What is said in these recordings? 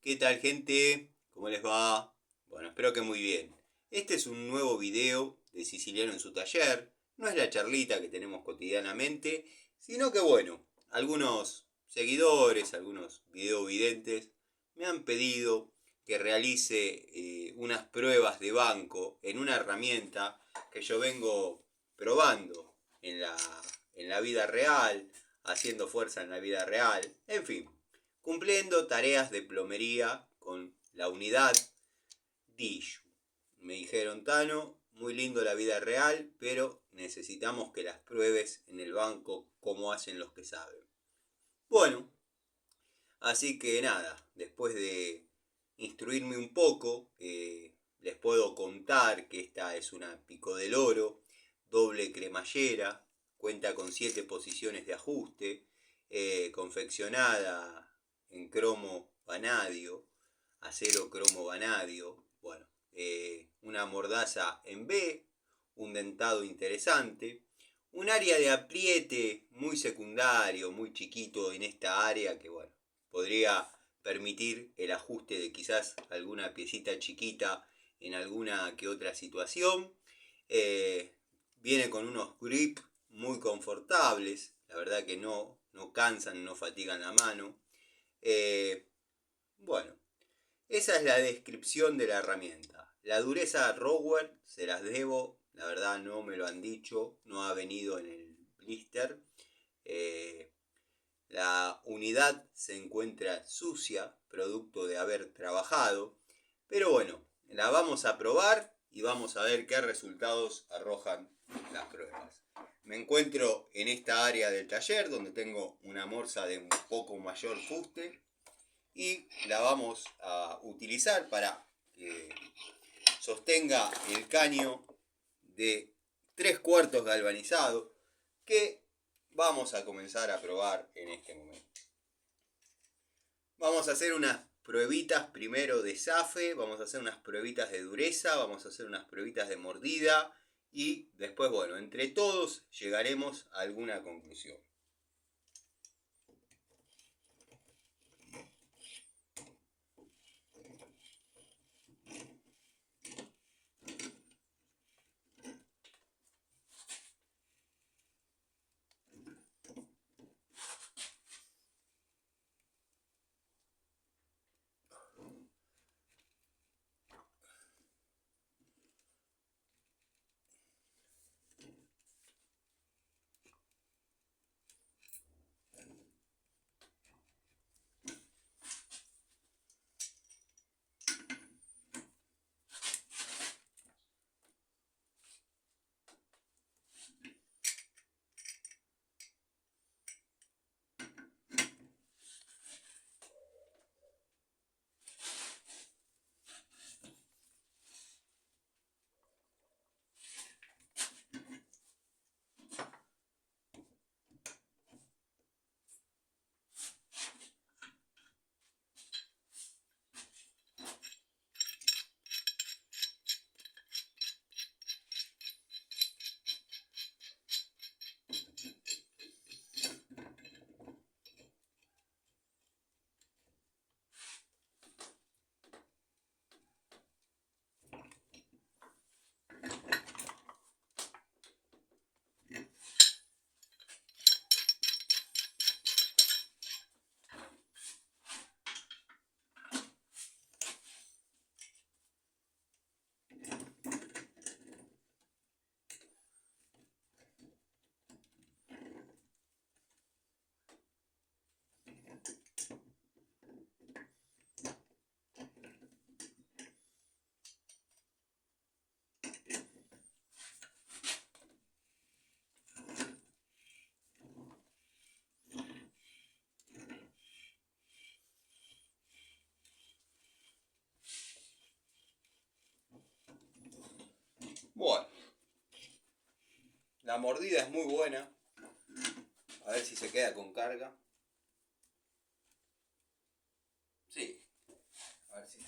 ¿Qué tal, gente? ¿Cómo les va? Bueno, espero que muy bien. Este es un nuevo video de Siciliano en su taller. No es la charlita que tenemos cotidianamente, sino que bueno, algunos seguidores, algunos videovidentes me han pedido que realice unas pruebas de banco en una herramienta que yo vengo probando en la vida real, haciendo fuerza en la vida real, en fin, cumpliendo tareas de plomería con la unidad DISHU. Me dijeron, Tano, muy lindo la vida real, pero necesitamos que las pruebes en el banco como hacen los que saben. Bueno, así que nada, después de instruirme un poco, les puedo contar que esta es una Pico del Oro, doble cremallera, cuenta con 7 posiciones de ajuste, confeccionada en cromo vanadio, acero cromo vanadio, bueno, una mordaza en B, un dentado interesante, un área de apriete muy secundario, muy chiquito en esta área que bueno, podría permitir el ajuste de quizás alguna piecita chiquita en alguna que otra situación. Eh, Viene con unos grips muy confortables, la verdad que no cansan, no fatigan la mano. Bueno, esa es la descripción de la herramienta. La dureza Rower se las debo, la verdad no me lo han dicho, no ha venido en el blister. Eh, la unidad se encuentra sucia, producto de haber trabajado, pero bueno, la vamos a probar y vamos a ver qué resultados arrojan las pruebas. Me encuentro en esta área del taller donde tengo una morsa de un poco mayor fuste y la vamos a utilizar para que sostenga el caño de 3/4 galvanizado que vamos a comenzar a probar en este momento. Vamos a hacer unas pruebitas primero de zafe, vamos a hacer unas pruebitas de dureza, vamos a hacer unas pruebitas de mordida y después, bueno, entre todos llegaremos a alguna conclusión. Bueno, la mordida es muy buena. A ver si se queda con carga. Sí, a ver si.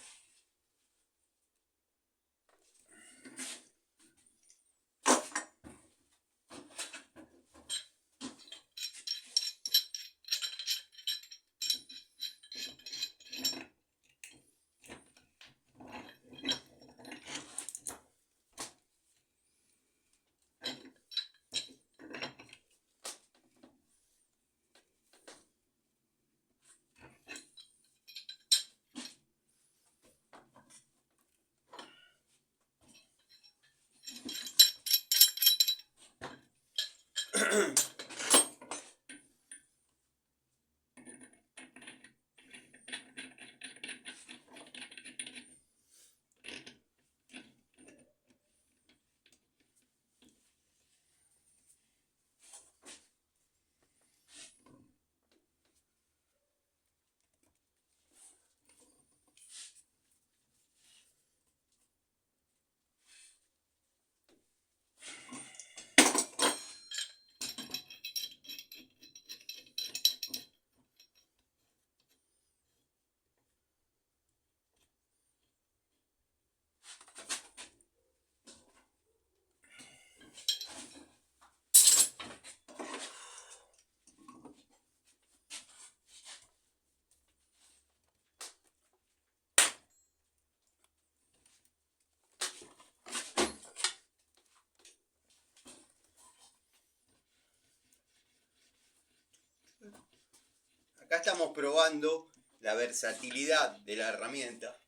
Acá estamos probando la versatilidad de la herramienta.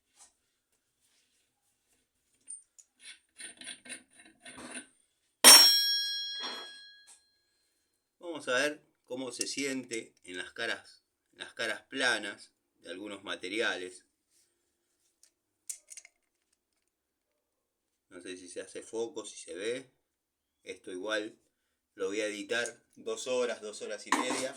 Vamos a ver cómo se siente en las caras planas de algunos materiales. No sé si se hace foco, si se ve. Esto igual lo voy a editar 2 horas, 2 horas y media.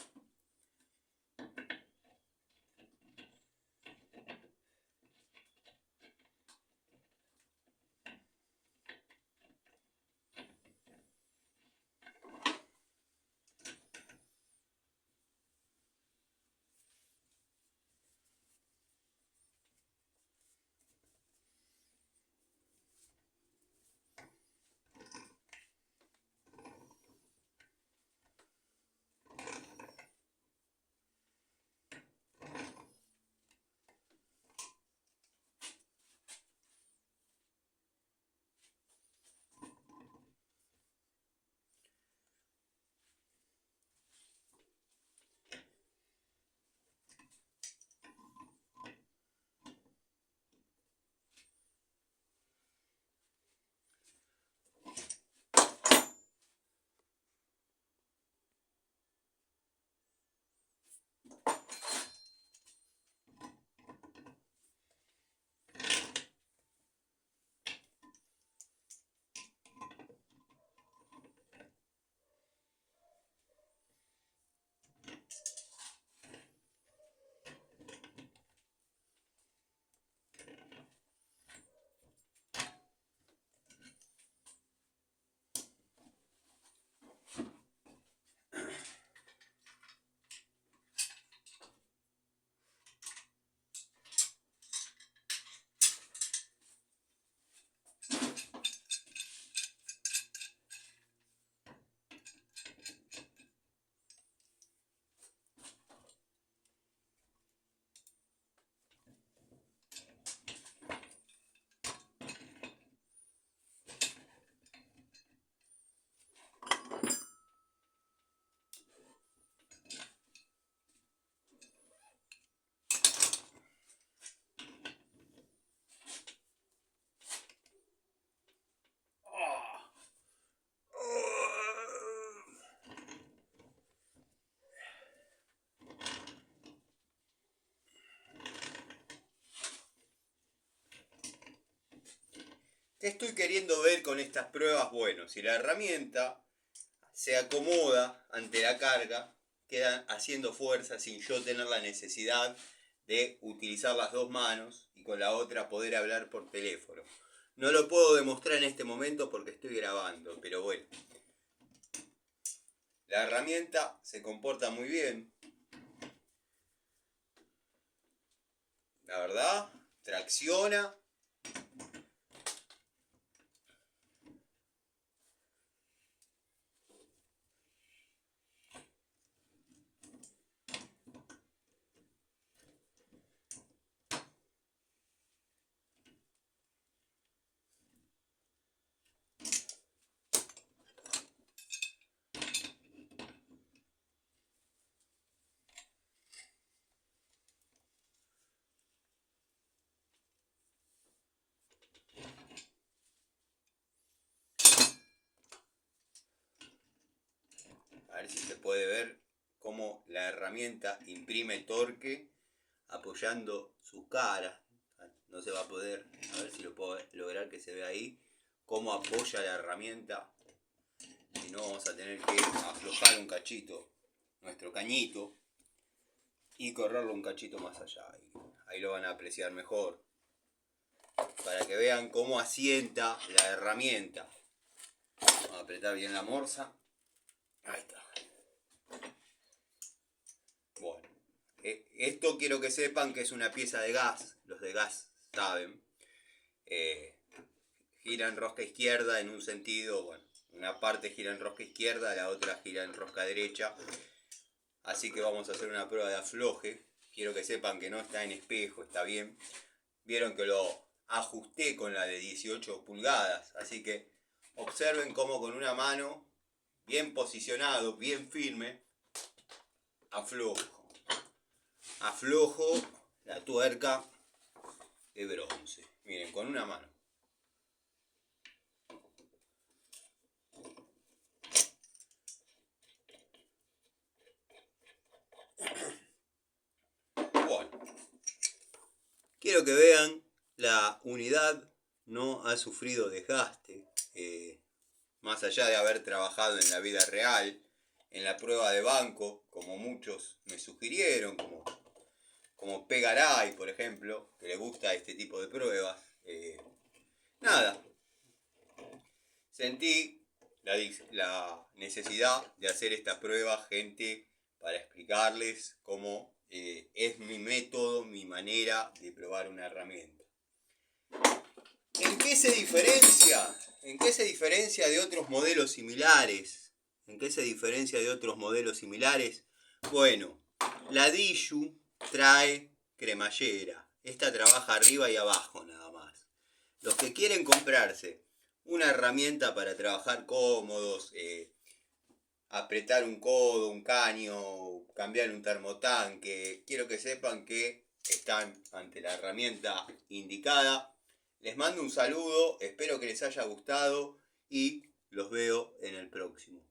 ¿Qué estoy queriendo ver con estas pruebas? Bueno, si la herramienta se acomoda ante la carga, queda haciendo fuerza sin yo tener la necesidad de utilizar las dos manos y con la otra poder hablar por teléfono. No lo puedo demostrar en este momento porque estoy grabando, pero bueno. La herramienta se comporta muy bien. La verdad, tracciona. A ver si se puede ver cómo la herramienta imprime torque apoyando su cara. No se va a poder, a ver si lo puedo lograr que se vea ahí, cómo apoya la herramienta. Si no, vamos a tener que aflojar un cachito nuestro cañito y correrlo un cachito más allá. Ahí lo van a apreciar mejor, para que vean cómo asienta la herramienta. Vamos a apretar bien la morsa. Ahí está. Bueno, esto quiero que sepan que es una pieza de gas. Los de gas saben. Gira en rosca izquierda en un sentido, bueno, una parte gira en rosca izquierda, la otra gira en rosca derecha. Así que vamos a hacer una prueba de afloje. Quiero que sepan que no está en espejo, está bien. Vieron que lo ajusté con la de 18 pulgadas, así que observen cómo con una mano, bien posicionado, bien firme, aflojo. aflojo la tuerca de bronce. Miren, con una mano. Bueno, quiero que vean, la unidad no ha sufrido desgaste. Más allá de haber trabajado en la vida real, en la prueba de banco, como muchos me sugirieron, como Pegaray, por ejemplo, que le gusta este tipo de pruebas. Nada, sentí la necesidad de hacer esta prueba, gente, para explicarles cómo es mi método, mi manera de probar una herramienta. ¿En qué se diferencia? ¿En qué se diferencia de otros modelos similares? ¿En qué se diferencia de otros modelos similares? Bueno, la Diju trae cremallera. Esta trabaja arriba y abajo nada más. Los que quieren comprarse una herramienta para trabajar cómodos, apretar un codo, un caño, cambiar un termotanque, quiero que sepan que están ante la herramienta indicada. Les mando un saludo, espero que les haya gustado y los veo en el próximo.